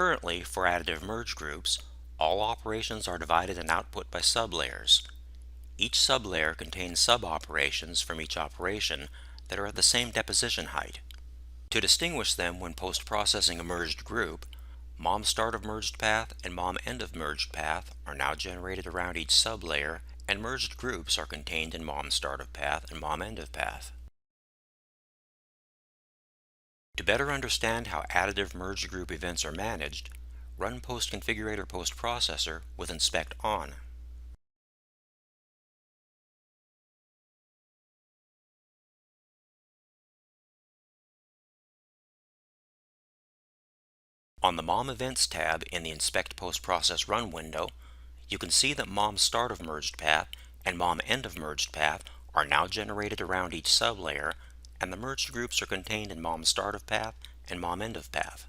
Currently, for additive merge groups, all operations are divided in output by sublayers. Each sublayer contains sub-operations from each operation that are at the same deposition height. To distinguish them when post-processing a merged group, MOMstartofmergedpath and MOMendofmergedpath are now generated around each sublayer, and merged groups are contained in MOMstartofpath and MOMendofpath. To better understand how additive merged group events are managed, run PostConfigurator postprocessor with Inspect on. On the MOM Events tab in the Inspect Postprocess Run window, you can see that MOMstartofmergedpath and MOMendofmergedpath are now generated around each sublayer, and the merged groups are contained in MOMstartofpath and MOMendofpath.